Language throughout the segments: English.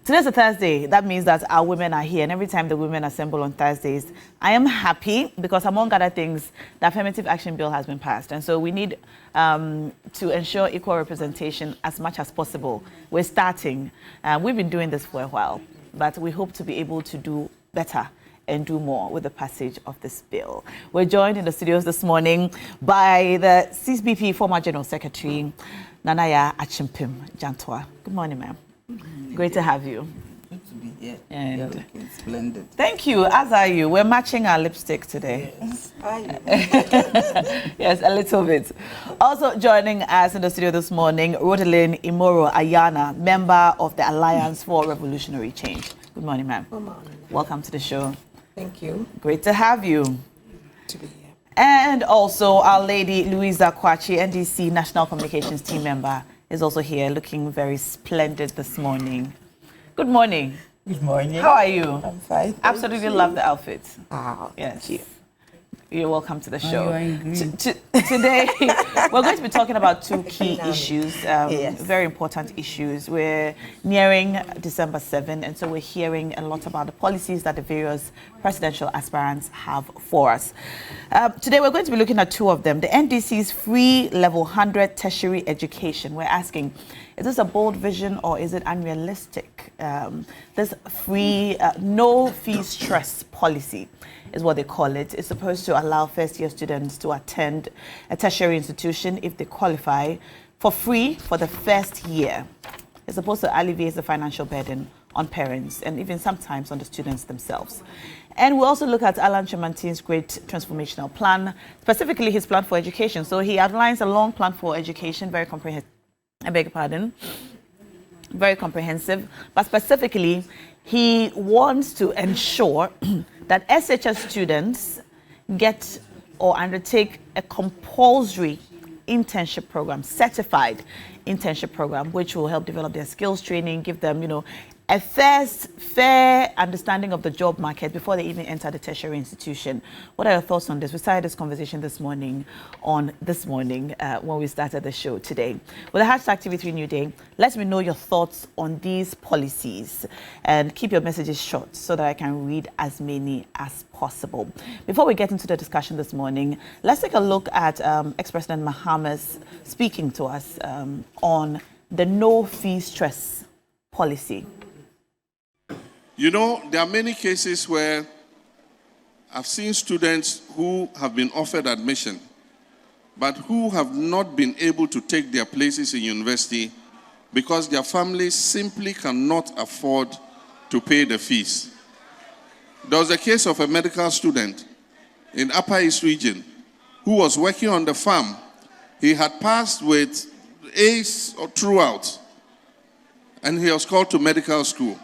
Today's a Thursday. That means that our women are here. And every time the women assemble on Thursdays, I am happy because, among other things, the Affirmative Action Bill has been passed. And so we need to ensure equal representation as much as possible. We're starting. We've been doing this for a while, but we hope to be able to do better and do more with the passage of this bill. We're joined in the studios this morning by the CSBP former General Secretary, Nanaya Achimpim Jantwa. Good morning, ma'am. Great to have you. Good to be here. And you're looking splendid. Thank you, as are you. We're matching our lipstick today. Yes, yes, a little bit. Also joining us in the studio this morning, Rodelyn Imoro Ayana, member of the Alliance for Revolutionary Change. Good morning, ma'am. Good morning. Welcome to the show. Thank you. Great to have you. To be here. And also our lady, Louisa Kwachi, NDC National Communications Team member, is also here, looking very splendid this morning. Good morning. Good morning. How are you? I'm fine. Absolutely love the outfit. Ah, Yes. You're welcome to the show. you are in green. Today, we're going to be talking about two key issues, Yes. very important issues. We're nearing December 7, and so we're hearing a lot about the policies that the various presidential aspirants have for us. Today, we're going to be looking at two of them. The NDC's free level 100 tertiary education. We're asking, is this a bold vision or is it unrealistic? This free, no fee stress policy is what they call it. It's supposed to allow first-year students to attend a tertiary institution if they qualify for free for the first year. It's supposed to alleviate the financial burden on parents and even sometimes on the students themselves. And we'll also look at Alan Chemantin's great transformational plan, specifically his plan for education. So he outlines a long plan for education, very comprehensive. I beg your pardon. Very comprehensive, but specifically, he wants to ensure that SHS students get or undertake a compulsory internship program, certified internship program, which will help develop their skills training, give them, a fair understanding of the job market before they even enter the tertiary institution. What are your thoughts on this? We started this conversation this morning when we started the show today. With the hashtag TV3 New Day, let me know your thoughts on these policies and keep your messages short so that I can read as many as possible. Before we get into the discussion this morning, let's take a look at ex-President Mahama's speaking to us on the no fee stress policy. There are many cases where I've seen students who have been offered admission, but who have not been able to take their places in university because their families simply cannot afford to pay the fees. There was a case of a medical student in Upper East region who was working on the farm. He had passed with A's throughout, and he was called to medical school.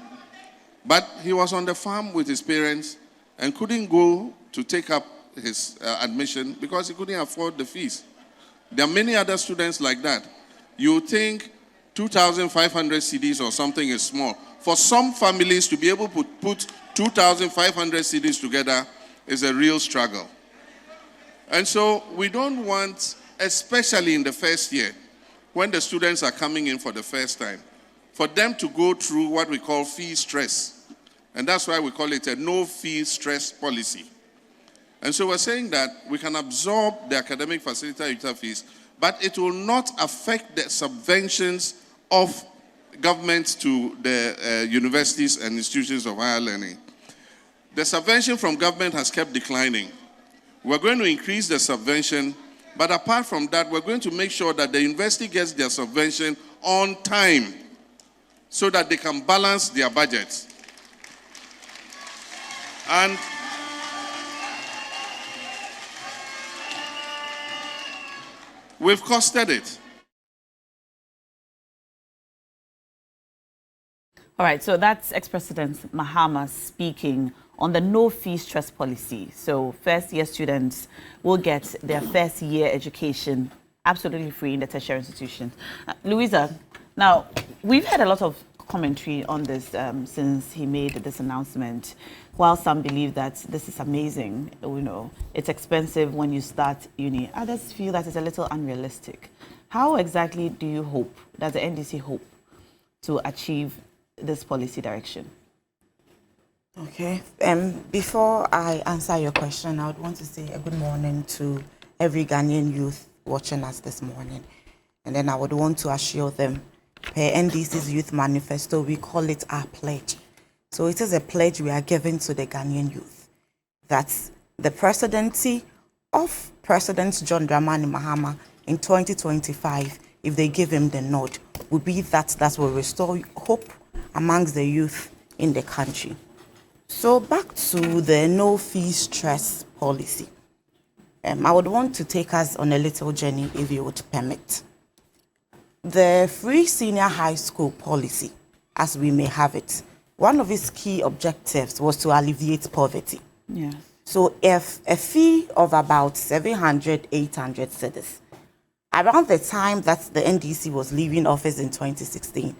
But he was on the farm with his parents and couldn't go to take up his admission because he couldn't afford the fees. There are many other students like that. You think 2,500 CDs or something is small. For some families to be able to put 2,500 CDs together is a real struggle. And so we don't want, especially in the first year, when the students are coming in for the first time, for them to go through what we call fee stress. And that's why we call it a no fee stress policy. And so we're saying that we can absorb the academic facilitator fees, but it will not affect the subventions of government to the universities and institutions of higher learning. The subvention from government has kept declining. We're going to increase the subvention, but apart from that, we're going to make sure that the university gets their subvention on time so that they can balance their budgets. And we've costed it. All right, so that's ex-President Mahama speaking on the no fee stress policy. So first year students will get their first year education absolutely free in the tertiary institutions. Louisa, now we've had a lot of commentary on this since he made this announcement. While some believe that this is amazing, it's expensive when you start uni, others feel that it's a little unrealistic. How exactly do you hope, does the NDC hope to achieve this policy direction? Okay. Before I answer your question, I would want to say a good morning to every Ghanaian youth watching us this morning. And then I would want to assure them, per NDC's Youth Manifesto, we call it our pledge. So it is a pledge we are giving to the Ghanaian youth that the presidency of President John Dramani Mahama in 2025, if they give him the nod, will be that will restore hope amongst the youth in the country. So back to the no fee stress policy. I would want to take us on a little journey, if you would permit. The free senior high school policy, as we may have it, one of its key objectives was to alleviate poverty. Yeah. So if a fee of about 700, 800 cedis, around the time that the NDC was leaving office in 2016,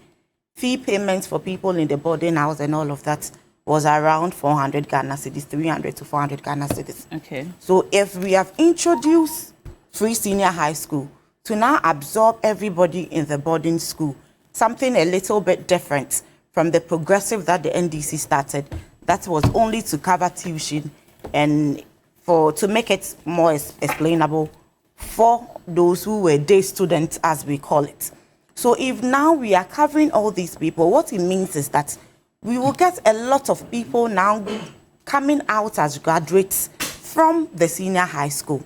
fee payments for people in the boarding house and all of that was around 400 Ghana cedis, 300 to 400 Ghana cedis. Okay. So if we have introduced free senior high school to now absorb everybody in the boarding school, something a little bit different from the progressive that the NDC started, that was only to cover tuition and to make it more explainable for those who were day students, as we call it. So if now we are covering all these people, what it means is that we will get a lot of people now coming out as graduates from the senior high school.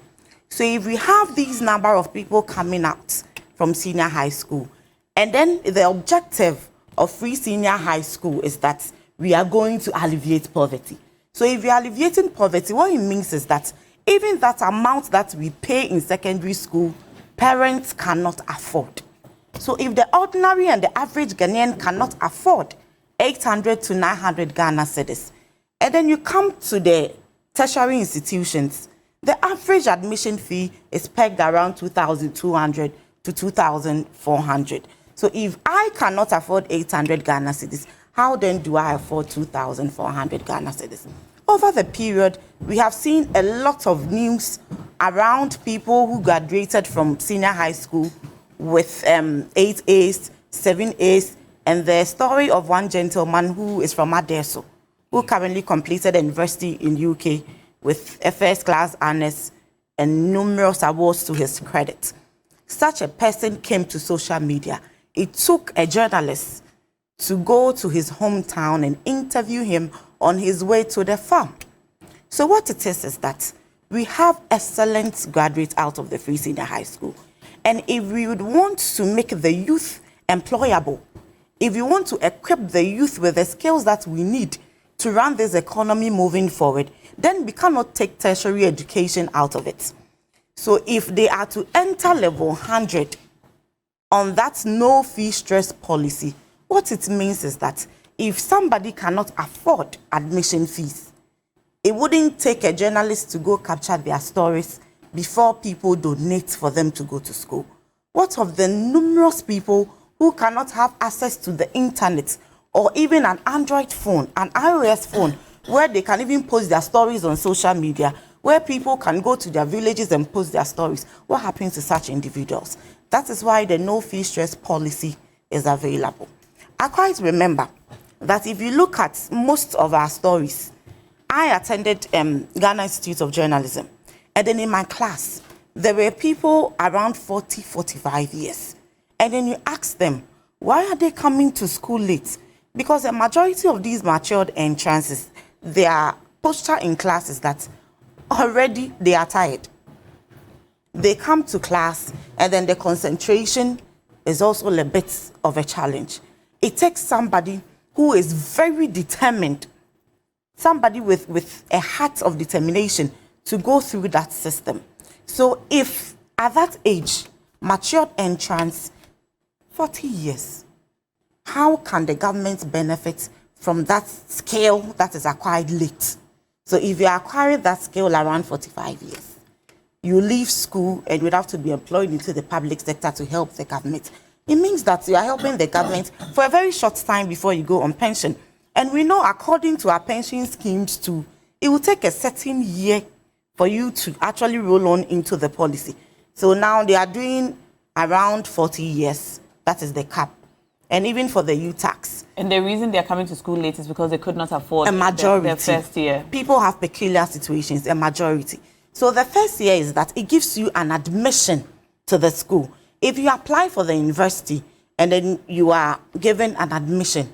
So if we have these number of people coming out from senior high school, and then the objective of free senior high school is that we are going to alleviate poverty. So if we are alleviating poverty, what it means is that even that amount that we pay in secondary school, parents cannot afford. So if the ordinary and the average Ghanaian cannot afford 800 to 900 Ghana cedis, and then you come to the tertiary institutions, the average admission fee is pegged around 2,200 to 2,400. So if I cannot afford 800 Ghana cedis, how then do I afford 2,400 Ghana cedis? Over the period, we have seen a lot of news around people who graduated from senior high school with 8 A's, 7 A's, and the story of one gentleman who is from Adesso, who currently completed a university in UK with a first-class honors and numerous awards to his credit. Such a person came to social media. It took a journalist to go to his hometown and interview him on his way to the farm. So what it is that we have excellent graduates out of the free senior high school. And if we would want to make the youth employable, if we want to equip the youth with the skills that we need to run this economy moving forward, then we cannot take tertiary education out of it. So if they are to enter level 100 on that no fee stress policy, what it means is that if somebody cannot afford admission fees, it wouldn't take a journalist to go capture their stories before people donate for them to go to school. What of the numerous people who cannot have access to the internet or even an Android phone, an iOS phone, where they can even post their stories on social media, where people can go to their villages and post their stories? What happens to such individuals? That is why the no fee stress policy is available. I quite remember that if you look at most of our stories, I attended Ghana Institute of Journalism, and then in my class, there were people around 40, 45 years. And then you ask them, why are they coming to school late? Because the majority of these matured entrances, their posture in class is that already they are tired. They come to class, and then the concentration is also a bit of a challenge. It takes somebody who is very determined, somebody with a heart of determination to go through that system. So if at that age, matured entrance, 40 years, how can the government benefit from that skill that is acquired late? So if you acquire that skill around 45 years, you leave school and you have to be employed into the public sector to help the government. It means that you are helping the government for a very short time before you go on pension. And we know, according to our pension schemes too, it will take a certain year for you to actually roll on into the policy. So now they are doing around 40 years. That is the cap. and even for the youth tax. And the reason they're coming to school late is because they could not afford A majority. their first year. People have peculiar situations, a majority. So the first year is that it gives you an admission to the school. If you apply for the university and then you are given an admission,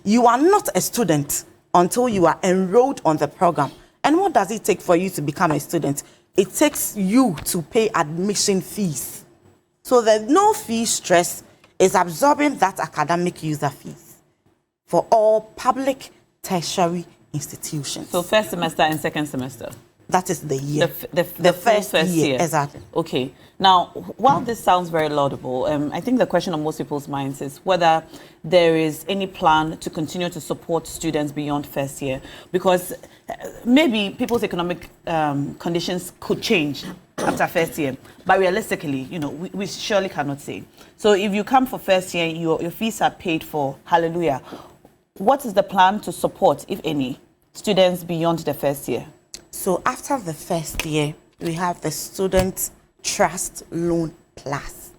you are not a student until you are enrolled on the program. And what does it take for you to become a student? It takes you to pay admission fees. So the no fee stress is absorbing that academic user fees for all public tertiary institutions. So first semester and second semester. That is the year. The first year. Exactly. Okay. Now, while this sounds very laudable, I think the question on most people's minds is whether there is any plan to continue to support students beyond first year, because maybe people's economic conditions could change after first year, but realistically, you know, we surely cannot say. So if you come for first year, your fees are paid for, hallelujah. What is the plan to support, if any, students beyond the first year? So after the first year, we have the Student Trust Loan Plus.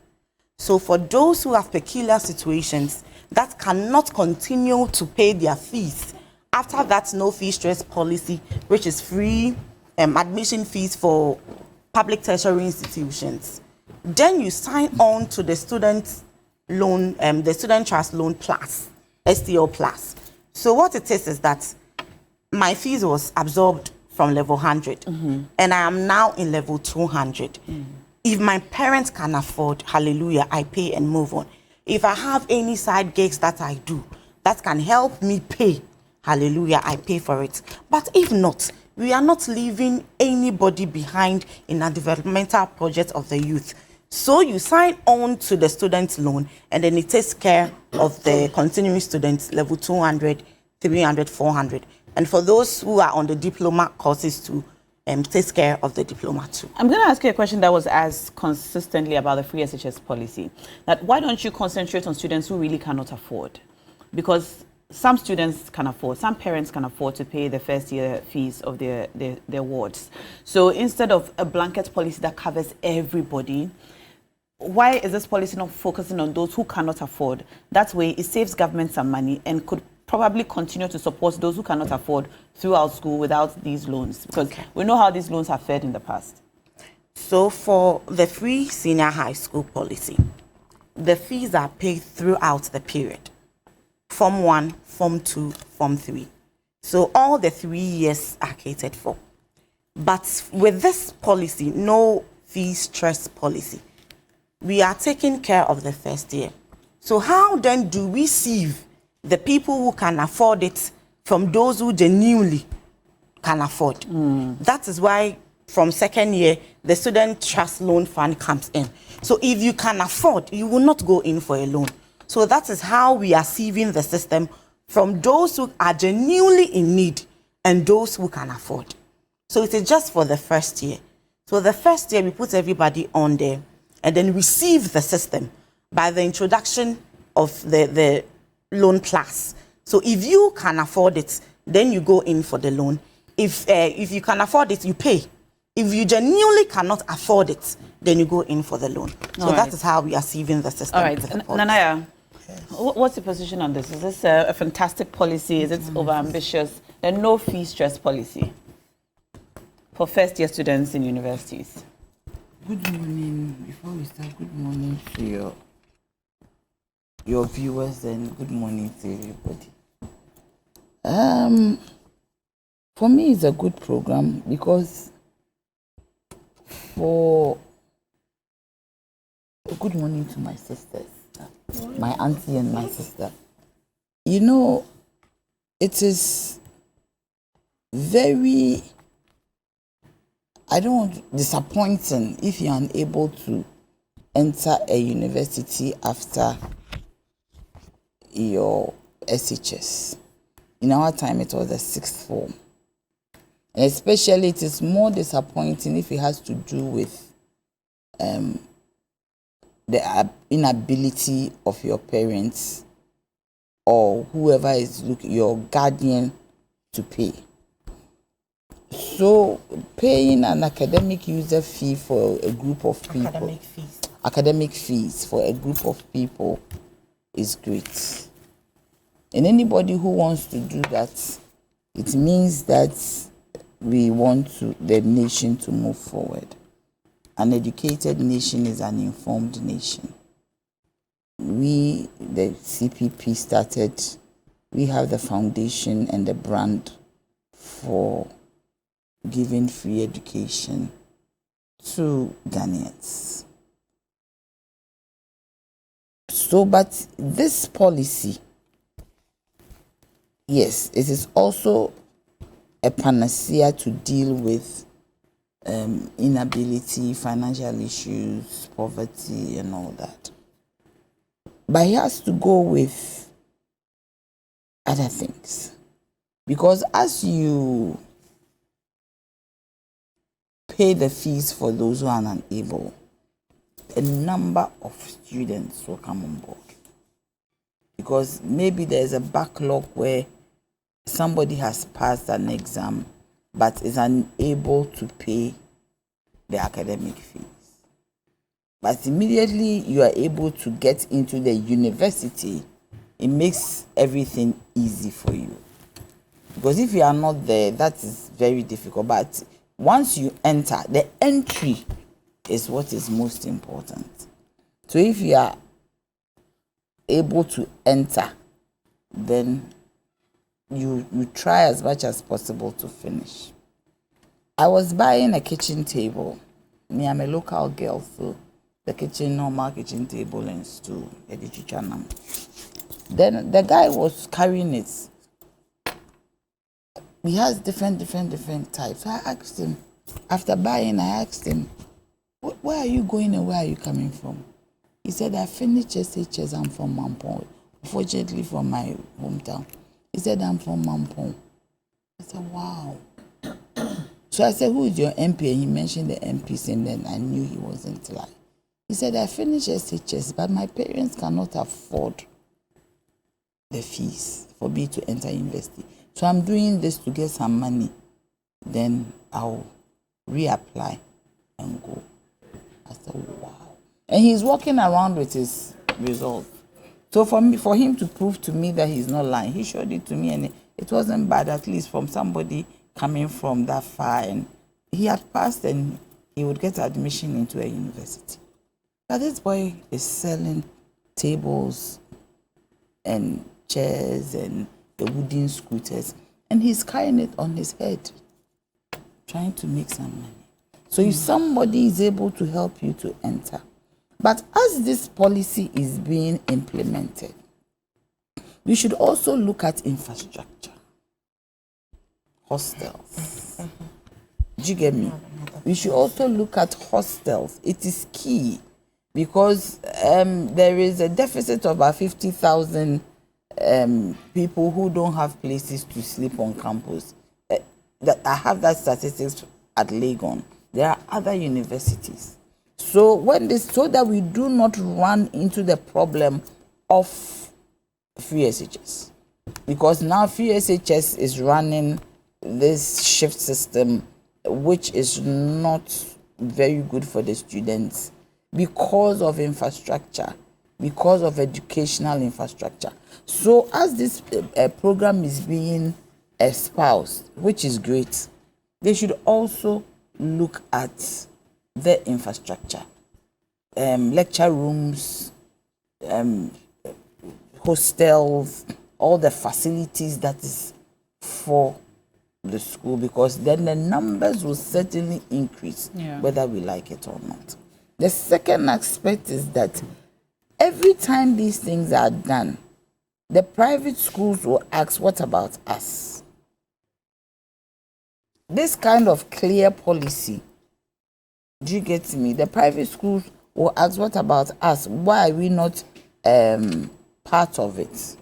So for those who have peculiar situations that cannot continue to pay their fees, after that no fee stress policy, which is free admission fees for public tertiary institutions, then you sign on to the Student Loan, the Student Trust Loan Plus, STL Plus. So what it is that my fees was absorbed from level 100, and I am now in level 200. If my parents can afford, hallelujah, I pay and move on. If I have any side gigs that I do that can help me pay, hallelujah, I pay for it. But if not, we are not leaving anybody behind in a developmental project of the youth. So you sign on to the student loan, and then it takes care of the continuing students, level 200, 300, 400. And for those who are on the diploma courses too, takes care of the diploma too. I'm going to ask you a question that was asked consistently about the free SHS policy. That why don't you concentrate on students who really cannot afford? Because some students can afford, some parents can afford to pay the first year fees of their wards. So instead of a blanket policy that covers everybody, why is this policy not focusing on those who cannot afford? That way it saves government some money and could probably continue to support those who cannot afford throughout school without these loans, because we know how these loans have fared in the past. So for the free senior high school policy, the fees are paid throughout the period. Form 1, Form 2, Form 3. So all the 3 years are catered for. But with this policy, no fee stress policy, we are taking care of the first year. So how then do we sieve the people who can afford it from those who genuinely can afford? That is why from second year, the Student Trust Loan Fund comes in. So if you can afford, you will not go in for a loan. So that is how we are sieving the system from those who are genuinely in need and those who can afford. So it is just for the first year. So the first year, we put everybody on there and then receive the system by the introduction of the loan plus. So if you can afford it, then you go in for the loan. If you can afford it, you pay. If you genuinely cannot afford it, then you go in for the loan. So that is how we are sieving the system. All right, Nanaya, what's your position on this? Is this a fantastic policy? Is it overambitious? The no fee stress policy for first year students in universities. Good morning. Before we start, good morning to your viewers and good morning to everybody. For me, it's a good program because good morning to my sisters, my auntie and my sister. You know, it is very, disappointing if you're unable to enter a university after your SHS. In our time, it was the 6th form. And especially, it is more disappointing if it has to do with the inability of your parents or whoever is your guardian to pay. So, paying an academic user fee for a group of people, academic fees for a group of people is great. And anybody who wants to do that, it means that we want the nation to move forward. An educated nation is an informed nation. We, the CPP, started, we have the foundation and the brand for giving free education to Ghanaians. So, but this policy, yes, it is also a panacea to deal with inability, financial issues, poverty, and all that. But he has to go with other things. Because as you pay the fees for those who are unable, a number of students will come on board. Because maybe there's a backlog where somebody has passed an exam but is unable to pay the academic fees. But immediately you are able to get into the university, it makes everything easy for you. Because if you are not there, that is very difficult. But once you enter, the entry is what is most important. So if you are able to enter, then you try as much as possible to finish. I was buying a kitchen table. Me, I'm a local girl, so the normal kitchen table and stool. Then the guy was carrying it. He has different types. So I asked him, after buying, I asked him, where are you going and where are you coming from? He said, I finished SHS, I'm from Mampong. Unfortunately, from my hometown. He said, I'm from Mampong. I said, wow. So I said, who is your MP? And he mentioned the MPs, and then I knew he wasn't lying. He said, I finished SHS, but my parents cannot afford the fees for me to enter university. So I'm doing this to get some money. Then I'll reapply and go. I said, wow. And he's walking around with his results. So for him to prove to me that he's not lying, he showed it to me, and it wasn't bad, at least from somebody coming from that far. And he had passed, and he would get admission into a university. But this boy is selling tables and chairs and the wooden scooters, and he's carrying it on his head, trying to make some money. So if somebody is able to help you to enter, but as this policy is being implemented, we should also look at infrastructure. Hostels. Do you get me? We should also look at hostels. It is key because there is a deficit of about 50,000 people who don't have places to sleep on campus. I have that statistics at Legon. There are other universities. So so that we do not run into the problem of free SHS, because now free SHS is running this shift system, which is not very good for the students because of infrastructure, because of educational infrastructure. So as this program is being espoused, which is great, they should also look at the infrastructure, lecture rooms, hostels, all the facilities that is for the school, because then the numbers will certainly increase, whether we like it or not. The second aspect is that every time these things are done, the private schools will ask, what about us? This kind of clear policy, do you get me? The private schools will ask, what about us? Why are we not part of it?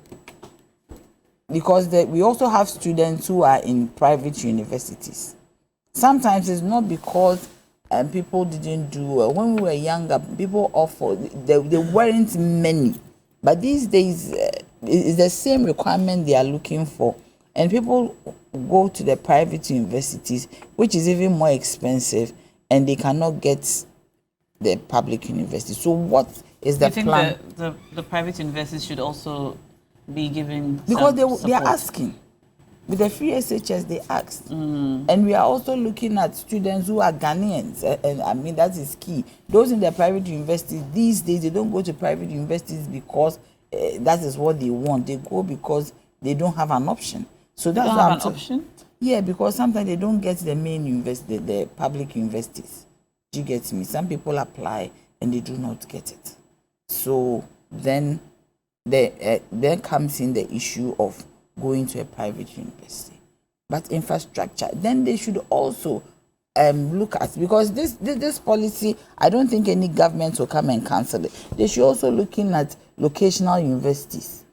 Because we also have students who are in private universities. Sometimes it's not because people didn't do well. When we were younger, people offered, there weren't many. But these days, it's the same requirement they are looking for. And people go to the private universities, which is even more expensive, and they cannot get the public university. So is the you think plan. the private universities should also be given Because some they are support? asking. With the free SHS, they asked. And we are also looking at students who are Ghanaians. And I mean, that is key. Those in the private universities, these days, they don't go to private universities because that is what they want. They go because they don't have an option. So that's don't why have an option? Yeah, because sometimes they don't get the main university, the public universities. Do you get me? Some people apply and they do not get it. So then comes in the issue of going to a private university. But infrastructure, then they should also look at, because this policy, I don't think any government will come and cancel it. They should also looking at locational universities.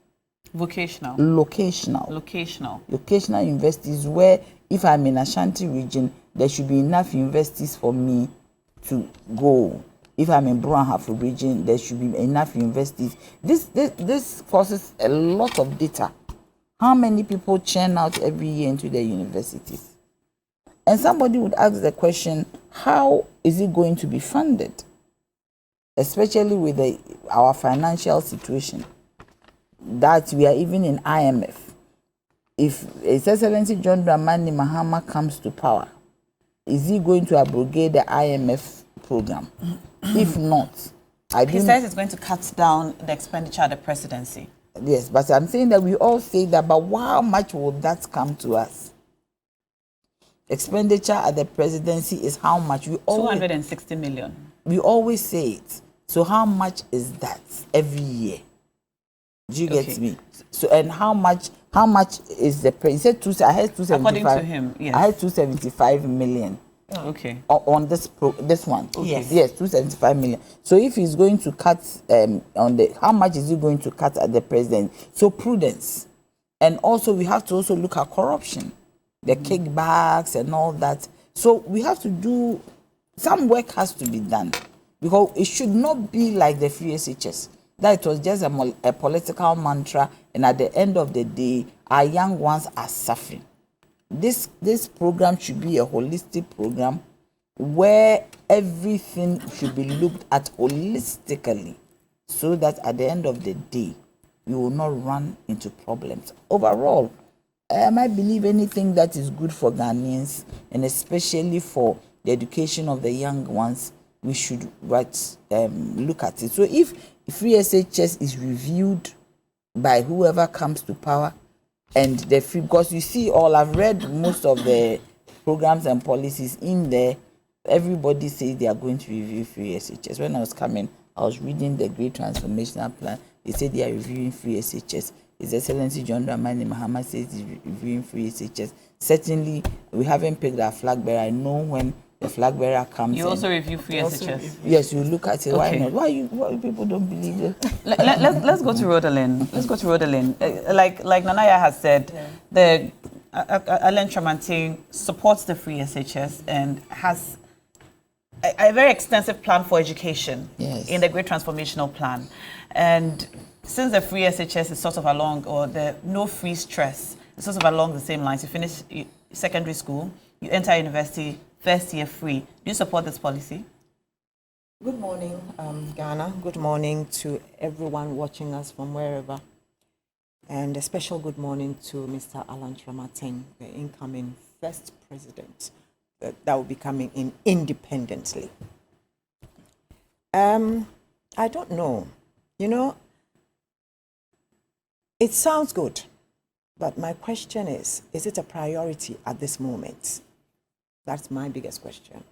Vocational. Locational universities where if I'm in Ashanti region, there should be enough universities for me to go. If I'm in Brunhafu region, there should be enough universities. This forces a lot of data. How many people churn out every year into the universities? And somebody would ask the question, how is it going to be funded? Especially with our financial situation, that we are even in IMF. If His Excellency John Dramani Mahama comes to power, is he going to abrogate the IMF program? If not, he says it's going to cut down the expenditure at the presidency. Yes, but I'm saying that we all say that, but how much will that come to us? Expenditure at the presidency is how much? 260 million. We always say it. So how much is that every year? Do you get me? So, and how much is the he said I had 275. According to him, yes. I had 275 million. Okay. On this one. Okay. Yes, 275 million. So if he's going to cut on the, how much is he going to cut at the president? So prudence. And also we have to also look at corruption, the kickbacks and all that. So we have to do, some work has to be done, because it should not be like the free SHS, that it was just a political mantra, and at the end of the day, our young ones are suffering. This program should be a holistic program where everything should be looked at holistically, so that at the end of the day, we will not run into problems. Overall, I believe anything that is good for Ghanaians, and especially for the education of the young ones, we should look at it. So if free SHS is reviewed by whoever comes to power, and the free, because you see, I've read most of the programs and policies in there, everybody says they are going to review free SHS. When I was coming, I was reading the Great Transformational Plan. They said they are reviewing free SHS. His Excellency John Dramani Mahama says he's reviewing free SHS. Certainly, we haven't picked our flag bearer. I know when the flag bearer comes. You also review free SHS. Yes, you look at it. Okay. Why not? Why people don't believe it? Let's go to Rhodalyn. Let's go to Rhodalyn. Like Nanaya has said, the Alain Tramantin supports the free SHS and has a very extensive plan for education in the Great Transformational Plan. And since the free SHS is sort of along, or the no free stress, it's sort of along the same lines. You finish secondary school, you enter university, first year free. Do you support this policy? Good morning, Ghana. Good morning to everyone watching us from wherever. And a special good morning to Mr. Alain Tramantin, the incoming first president that will be coming in independently. I don't know. You know, it sounds good, but my question is it a priority at this moment? That's my biggest question.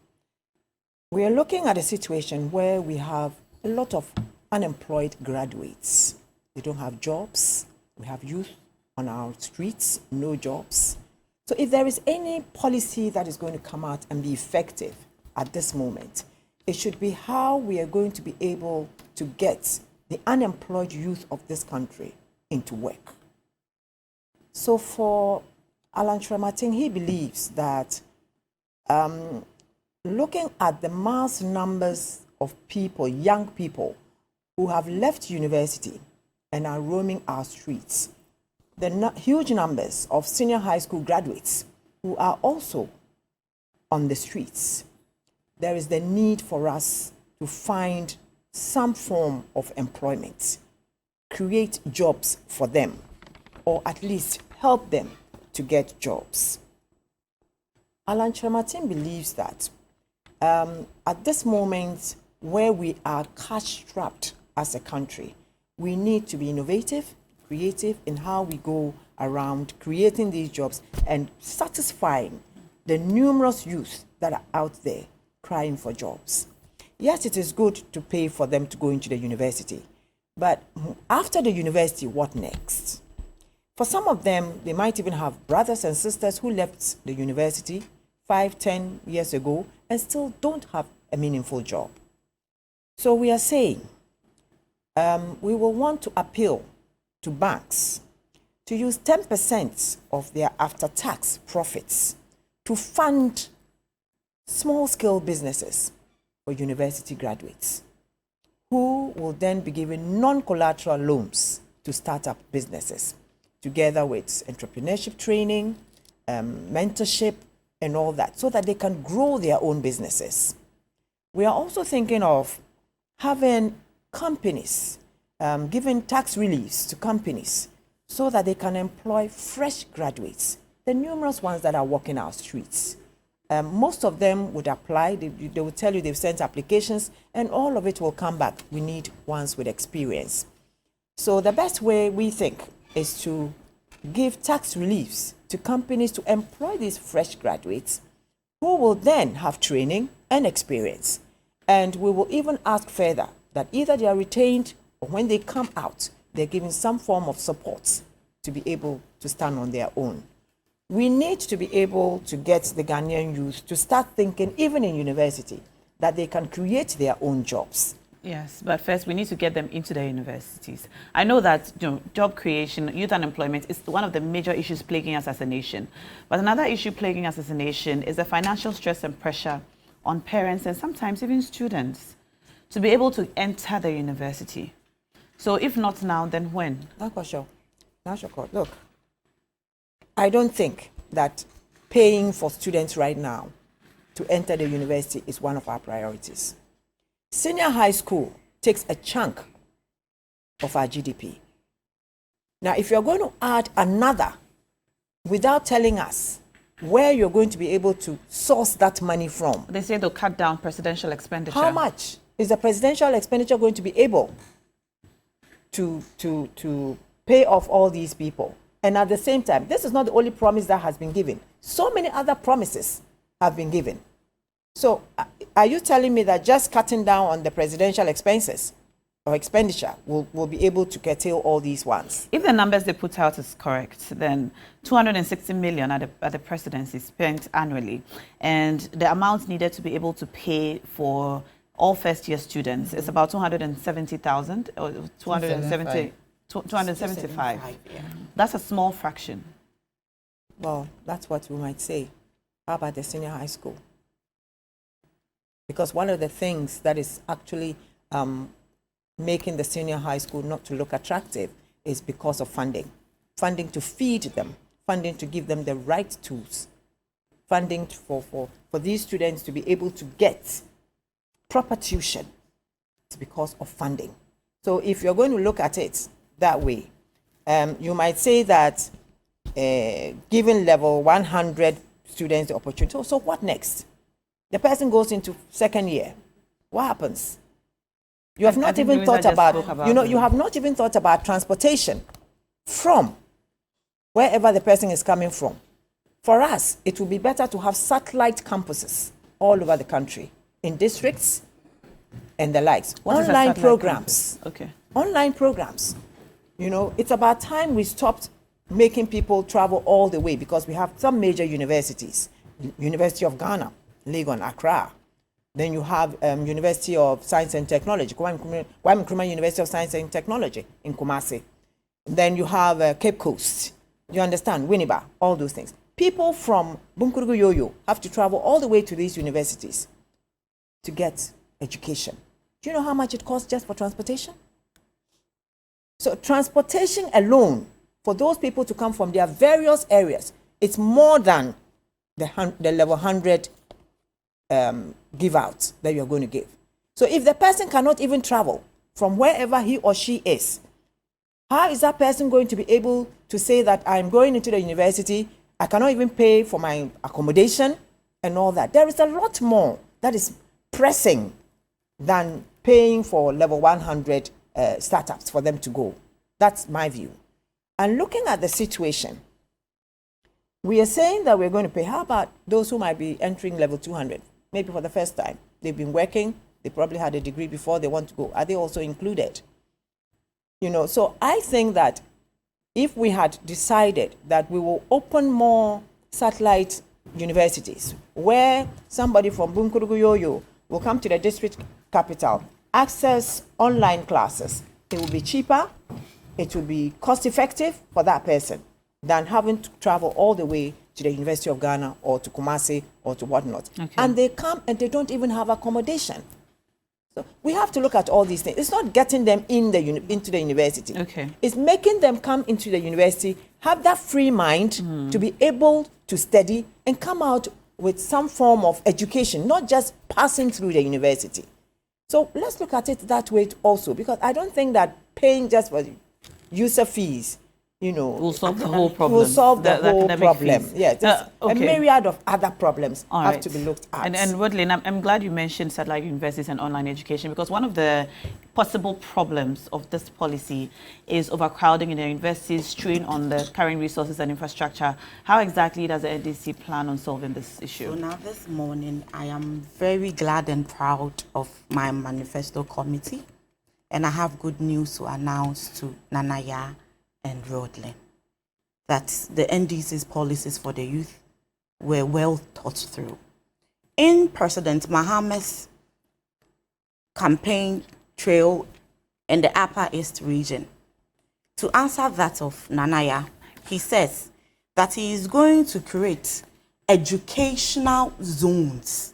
We are looking at a situation where we have a lot of unemployed graduates. They don't have jobs. We have youth on our streets, no jobs. So if there is any policy that is going to come out and be effective at this moment, it should be how we are going to be able to get the unemployed youth of this country into work. So for Alain Tramantin, he believes that looking at the mass numbers of people, young people, who have left university and are roaming our streets, the huge numbers of senior high school graduates who are also on the streets, there is the need for us to find some form of employment, create jobs for them, or at least help them to get jobs. Alan Chematin believes that at this moment where we are cash-strapped as a country, we need to be innovative, creative in how we go around creating these jobs and satisfying the numerous youth that are out there crying for jobs. Yes, it is good to pay for them to go into the university, but after the university, what next? For some of them, they might even have brothers and sisters who left the university 5, 10 years ago and still don't have a meaningful job. So we are saying we will want to appeal to banks to use 10% of their after-tax profits to fund small-scale businesses for university graduates who will then be given non-collateral loans to start up businesses, together with entrepreneurship training, mentorship, and all that, so that they can grow their own businesses. We are also thinking of having companies, giving tax reliefs to companies so that they can employ fresh graduates, the numerous ones that are walking our streets. Most of them would apply, they will tell you they've sent applications, and all of it will come back. We need ones with experience. So the best way, we think, is to give tax reliefs to companies to employ these fresh graduates who will then have training and experience. And we will even ask further that either they are retained or when they come out, they're given some form of support to be able to stand on their own. We need to be able to get the Ghanaian youth to start thinking, even in university, that they can create their own jobs. Yes, but first we need to get them into the universities. I know that job creation, youth unemployment is one of the major issues plaguing us as a nation. But another issue plaguing us as a nation is the financial stress and pressure on parents and sometimes even students to be able to enter the university. So if not now, then when? Look, I don't think that paying for students right now to enter the university is one of our priorities. Senior high school takes a chunk of our GDP. Now, if you're going to add another without telling us where you're going to be able to source that money from. They say they'll cut down presidential expenditure. How much is the presidential expenditure going to be able to pay off all these people? And at the same time, this is not the only promise that has been given. So many other promises have been given. So are you telling me that just cutting down on the presidential expenses or expenditure will be able to curtail all these ones? If the numbers they put out is correct, then 260 million at the presidency spent annually, and the amount needed to be able to pay for all first-year students is about 270,000 or 275. Yeah. That's a small fraction. Well, that's what we might say. How about the senior high school? Because one of the things that is actually making the senior high school not to look attractive is because of funding. Funding to feed them, funding to give them the right tools, funding for these students to be able to get proper tuition. It's because of funding. So if you're going to look at it that way, you might say that giving level 100 students the opportunity. So what next? The person goes into second year. What happens? You have not even thought about, you have not even thought about transportation from wherever the person is coming from. For us, it would be better to have satellite campuses all over the country, in districts and the likes. Online programs. Okay. Online programs. It's about time we stopped making people travel all the way, because we have some major universities. University of Ghana, Legon, Accra. Then you have University of Science and Technology, Kwame Nkrumah University of Science and Technology in Kumasi. Then you have Cape Coast. You understand? Winneba, all those things. People from Bunkurugu Yoyo have to travel all the way to these universities to get education. Do you know how much it costs just for transportation? So transportation alone, for those people to come from their various areas, it's more than the level 100 give out that you're going to give. So if the person cannot even travel from wherever he or she is, how is that person going to be able to say that I'm going into the university, I cannot even pay for my accommodation and all that? There is a lot more that is pressing than paying for level 100 startups for them to go. That's my view. And looking at the situation, we are saying that we're going to pay. How about those who might be entering level 200, maybe for the first time? They've been working, they probably had a degree before they want to go. Are they also included? You know, so I think that if we had decided that we will open more satellite universities where somebody from Bunkuruguyoyo will come to the district capital, access online classes, it will be cheaper, it will be cost effective for that person than having to travel all the way to the University of Ghana or to Kumasi or to whatnot. Okay. And they come and they don't even have accommodation. So we have to look at all these things. It's not getting them into the university. Okay. It's making them come into the university, have that free mind to be able to study and come out with some form of education, not just passing through the university. So let's look at it that way also, because I don't think that paying just for user fees, you know, will solve the whole problem. Will solve the whole problem. Fees. Yes, okay. A myriad of other problems All have right. to be looked at. And Rodlin, I'm glad you mentioned satellite universities and online education, because one of the possible problems of this policy is overcrowding in the universities, strain on the current resources and infrastructure. How exactly does the NDC plan on solving this issue? So now this morning, I am very glad and proud of my manifesto committee, and I have good news to announce to Nanaya and Rodlin that the NDC's policies for the youth were well thought through. In President Mahamad's campaign trail in the Upper East region, to answer that of Nanaya, he says that he is going to create educational zones.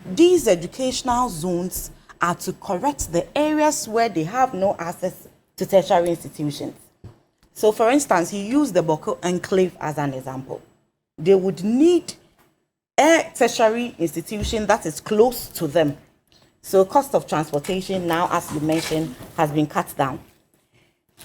These educational zones are to correct the areas where they have no access to tertiary institutions. So, for instance, he used the Boko Enclave as an example. They would need a tertiary institution that is close to them. So, cost of transportation now, as you mentioned, has been cut down.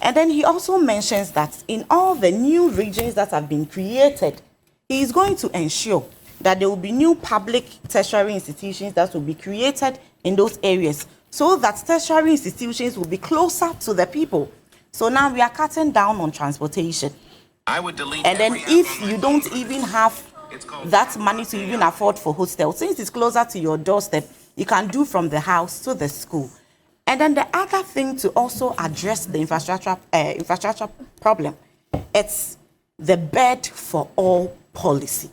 And then he also mentions that in all the new regions that have been created, he is going to ensure that there will be new public tertiary institutions that will be created in those areas, so that tertiary institutions will be closer to the people. So now we are cutting down on transportation. I would delete and then if you don't even have that money to even afford for hostels, since it's closer to your doorstep, you can do from the house to the school. And then the other thing to also address the infrastructure problem, it's the bed for all policy.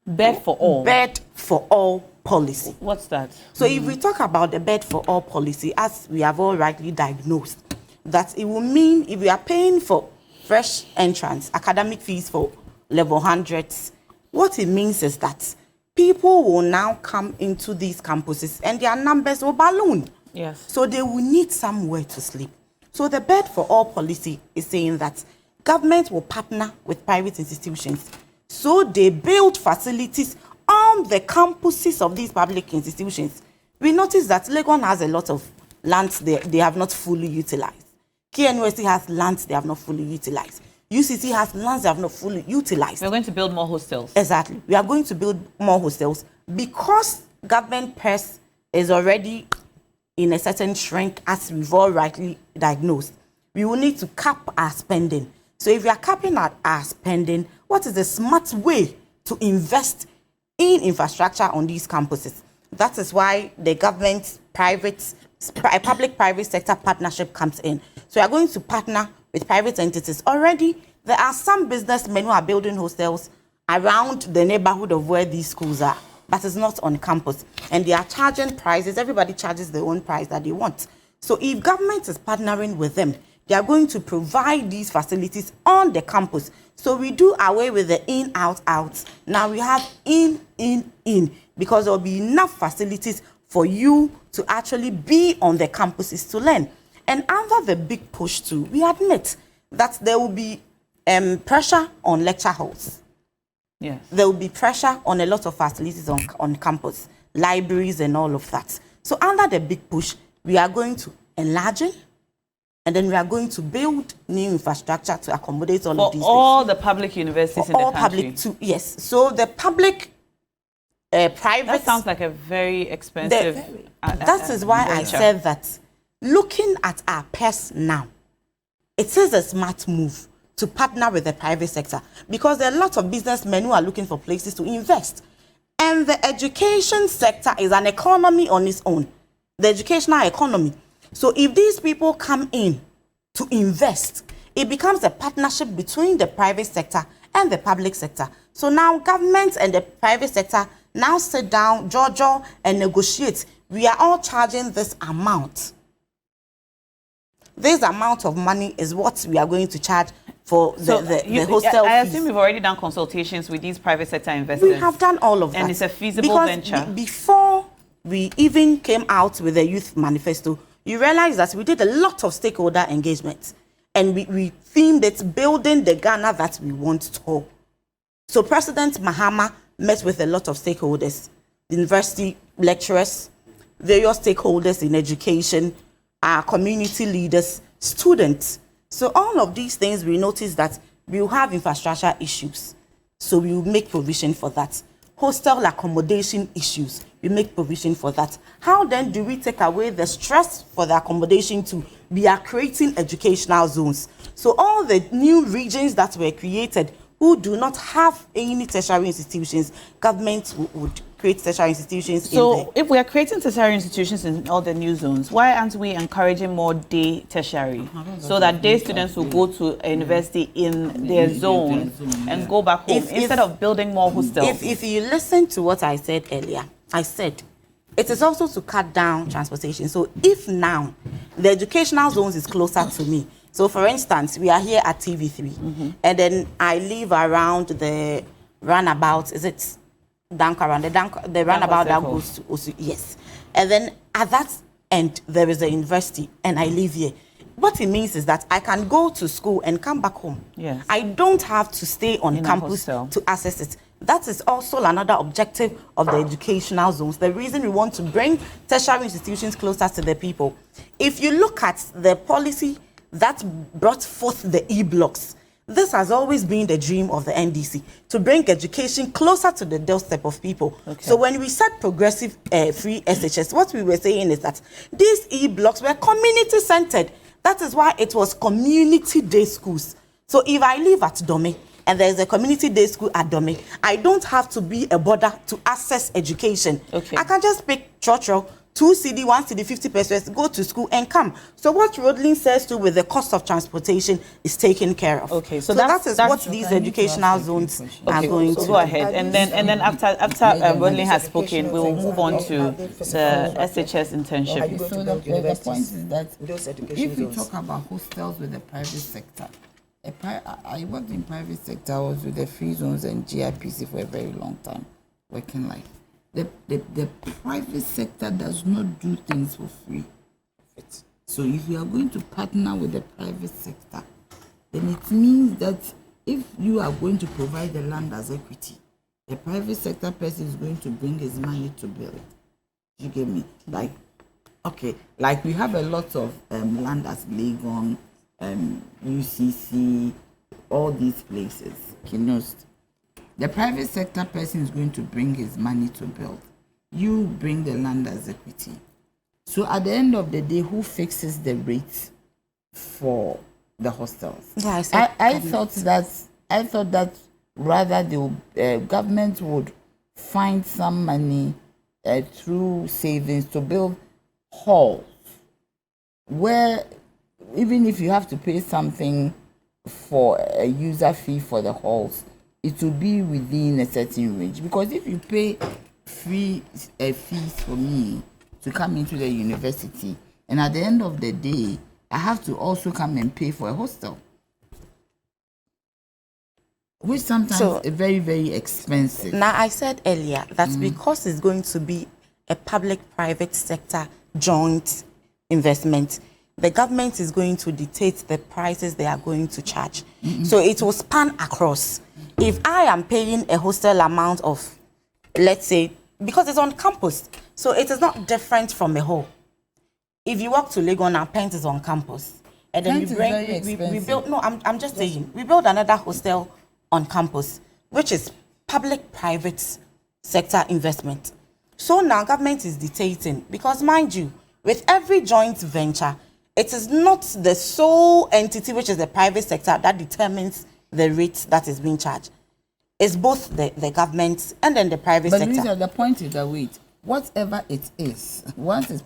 Bed for all? Bed for all policy. What's that? So if we talk about the bed for all policy, as we have all rightly diagnosed, that it will mean if we are paying for fresh entrance, academic fees for level 100s, what it means is that people will now come into these campuses and their numbers will balloon. Yes. So they will need somewhere to sleep. So the bed for all policy is saying that government will partner with private institutions. So they build facilities on the campuses of these public institutions. We notice that Legon has a lot of lands they have not fully utilized. KNUST has lands they have not fully utilized. UCC has lands they have not fully utilized. We're going to build more hostels. Exactly. We are going to build more hostels because government purse is already in a certain shrink, as we've all rightly diagnosed. We will need to cap our spending. So if we are capping our spending, what is the smart way to invest in infrastructure on these campuses? That is why the government public-private sector partnership comes in. So we are going to partner with private entities. Already, there are some businessmen who are building hostels around the neighborhood of where these schools are, but it's not on campus. And they are charging prices. Everybody charges their own price that they want. So if government is partnering with them, they are going to provide these facilities on the campus. So we do away with the in, out, out. Now we have in, because there will be enough facilities for you to actually be on the campuses to learn. And under the big push too, we admit that there will be pressure on lecture halls. Yes. There will be pressure on a lot of facilities on campus, libraries and all of that. So under the big push, we are going to enlarge it, and then we are going to build new infrastructure to accommodate all of these all things. the public universities For in the all country. public too, yes. So the public, private. That sounds like a very expensive. That is why I said that looking at our purse now, it is a smart move to partner with the private sector, because there are a lot of businessmen who are looking for places to invest. And the education sector is an economy on its own, the educational economy. So if these people come in to invest, it becomes a partnership between the private sector and the public sector. So now government and the private sector now sit down, Jojo, and negotiate. We are all charging this amount. This amount of money is what we are going to charge for the hostel I fees. assume you've already done consultations with these private sector investors. We have done all of that. And it's a feasible because venture. Before we even came out with the youth manifesto, you realize that we did a lot of stakeholder engagement. And we themed it building the Ghana that we want to. So President Mahama met with a lot of stakeholders, university lecturers, various stakeholders in education, our community leaders, students. So all of these things, we notice that we will have infrastructure issues. So we will make provision for that. Hostel accommodation issues, we make provision for that. How then do we take away the stress for the accommodation too? We are creating educational zones. So all the new regions that were created who do not have any tertiary institutions, government would create tertiary institutions. So if we are creating tertiary institutions in all the new zones, why aren't we encouraging more day tertiary? So that day students will go to a university in their zone and go back home instead of building more hostels. If you listen to what I said earlier, I said it is also to cut down transportation. So if now the educational zones is closer to me, so for instance, we are here at TV3, and then I live around the runabout, is it Dankaran, the runabout that goes to Osu, yes. And then at that end, there is a university, and I live here. What it means is that I can go to school and come back home. Yes. I don't have to stay on campus to access it. That is also another objective of the educational zones. The reason we want to bring tertiary institutions closer to the people. If you look at the policy that brought forth the e-blocks, this has always been the dream of the NDC, to bring education closer to the doorstep of people. Okay. So when we said progressive free SHS, what we were saying is that these e-blocks were community-centered. That is why it was community day schools. So if I live at Dome, and there is a community day school at Dome, I don't have to be a border to access education. Okay. I can just pick Churchill, 2 CD, 1 CD, 50 pesos, go to school and come. So what Rodlin says to with the cost of transportation is taken care of. Okay, so that is what these educational zones are going to. Go ahead, and then after Rodlin has spoken, we will move on to the SHS internship. So the point is that if we talk about hostels with the private sector, I worked in private sector. I was with the free zones and GIPC for a very long time, working like. The private sector does not do things for free. So if you are going to partner with the private sector, then it means that if you are going to provide the land as equity, the private sector person is going to bring his money to build. You get me? Like, okay, like we have a lot of land as Legon, UCC, all these places, Kinost. The private sector person is going to bring his money to build. You bring the land as equity. So at the end of the day, who fixes the rates for the hostels? Yeah, I thought that rather the government would find some money through savings to build halls where even if you have to pay something for a user fee for the halls, it will be within a certain range. Because if you pay free fees for me to come into the university, and at the end of the day, I have to also come and pay for a hostel, which sometimes is very, very expensive. Now, I said earlier that because it's going to be a public-private sector joint investment, the government is going to dictate the prices they are going to charge. So it will span across. If I am paying a hostel amount of, let's say, because it's on campus, So it is not different from a hall. If you walk to Lagos now, Pent is on campus. And then Pent is very expensive. build, no, I'm just saying, we build another hostel on campus, which is public-private sector investment. So now government is dictating, because mind you, with every joint venture, it is not the sole entity, which is the private sector, that determines the rate that is being charged. It's both the government and then the private But sector. Lisa, the point is that whatever it is, once it's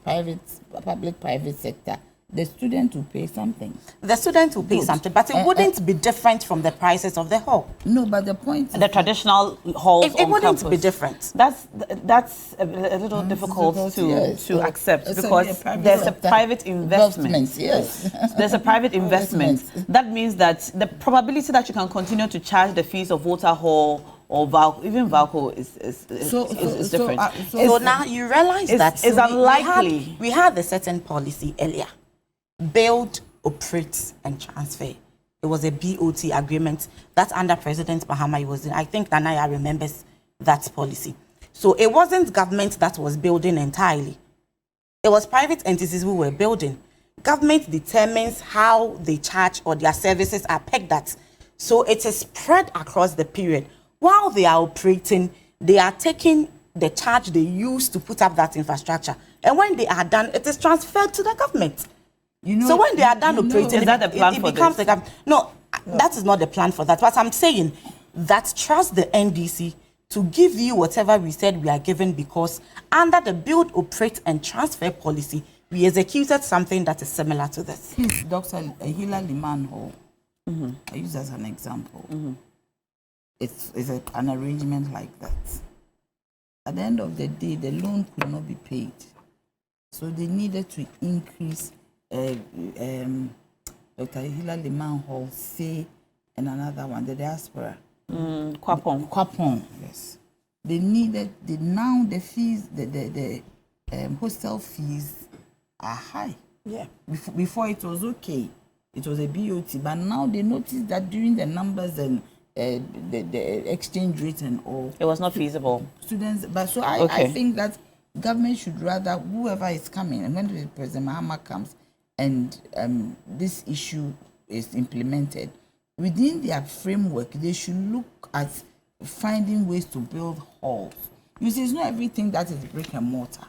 public-private sector, the student will pay something. The student will pay something, but it wouldn't be different from the prices of the hall. No, but the point is The traditional halls It on wouldn't campus. be different. That's a little difficult yes. to accept, It's because private there's a sector private investment. yes. There's a private investment. That means that the probability that you can continue to charge the fees of Water Hall or even Valco is different. So now you realize that it's unlikely. We had a certain policy earlier: build, operate, and transfer. It was a BOT agreement that under President Mahama was in. I think Nanaya remembers that policy. So it wasn't government that was building entirely. It was private entities who were building. Government determines how they charge or their services are pegged at. So it is spread across the period. While they are operating, they are taking the charge they use to put up that infrastructure. And when they are done, it is transferred to the government. So when they are done operating, Is that the plan it for becomes this? the government. No, that is not the plan for that. But I'm saying that trust the NDC to give you whatever we said we are given, because under the build, operate, and transfer policy, we executed something that is similar to this. Dr. Hila Liman Hall, I use as an example. It's an arrangement like that. At the end of the day, the loan could not be paid. So they needed to increase Dr. Hila Liman Hall, say, and another one, the diaspora. Kwapong, yes. They needed, now the fees, the hostel fees are high. Yeah. Before it was okay. It was a BOT, but now they noticed that during the numbers and the exchange rate and all, It was not feasible. students. But so I think that government should rather, whoever is coming, and when President Mahama comes and this issue is implemented, within their framework, they should look at finding ways to build halls. You see, it's not everything that is brick and mortar.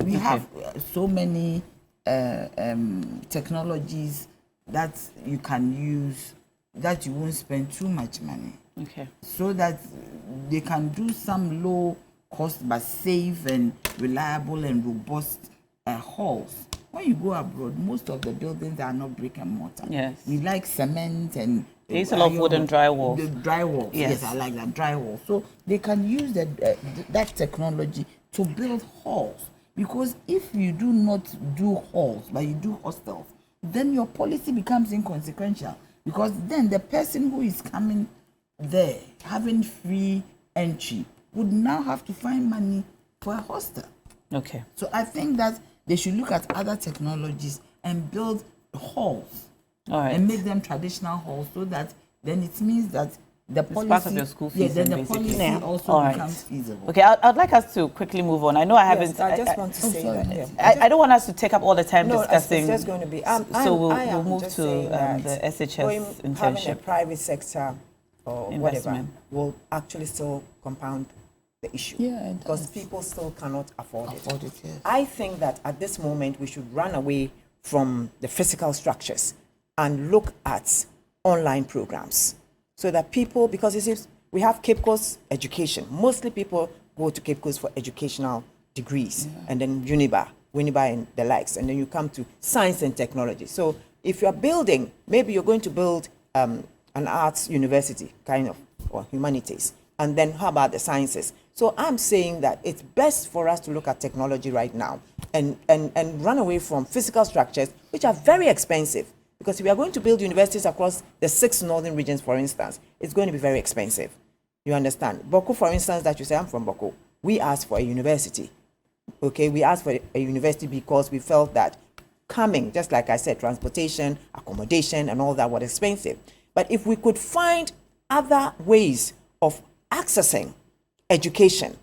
We have so many technologies that you can use that you won't spend too much money. Okay. So that they can do some low cost but safe and reliable and robust halls. When you go abroad, most of the buildings are not brick and mortar. Yes. We like cement and They use a lot of wooden drywall. The drywall. Yes. Yes, I like that drywall. So they can use that technology to build halls. Because if you do not do halls, but you do hostels, then your policy becomes inconsequential. Because then the person who is coming there, having free entry, would now have to find money for a hostel. Okay. So I think that they should look at other technologies and build halls. All right. And make them traditional halls, so that then it means that the policy, part of your school fees, then the basically. policy also All right. becomes feasible. Okay, I'd like us to quickly move on. I know I haven't. Yes, I just want to say sorry. that. Yeah. I don't want us to take up all the time No, discussing. it's just going to be. So we'll move just to saying that the SHS having a internship. private sector or whatever Investment. will actually still compound the issue. Yeah, it because does. people still cannot afford it. Yes. I think that at this moment we should run away from the physical structures and look at online programs, so that people, because it is, we have Cape Coast education. Mostly people go to Cape Coast for educational degrees, and then Winneba and the likes, and then you come to science and technology. So if you're building, maybe you're going to build an arts university, kind of, or humanities, and then how about the sciences? So I'm saying that it's best for us to look at technology right now and run away from physical structures, which are very expensive. Because if we are going to build universities across the 6 northern regions, for instance, it's going to be very expensive. You understand? Boko, for instance, that you say, I'm from Boko. We asked for a university. Okay, we asked for a university because we felt that coming, just like I said, transportation, accommodation, and all that was expensive. But if we could find other ways of accessing education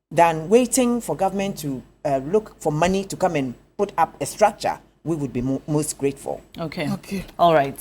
than waiting for government to look for money to come and put up a structure, we would be most grateful. Okay. Okay. All right.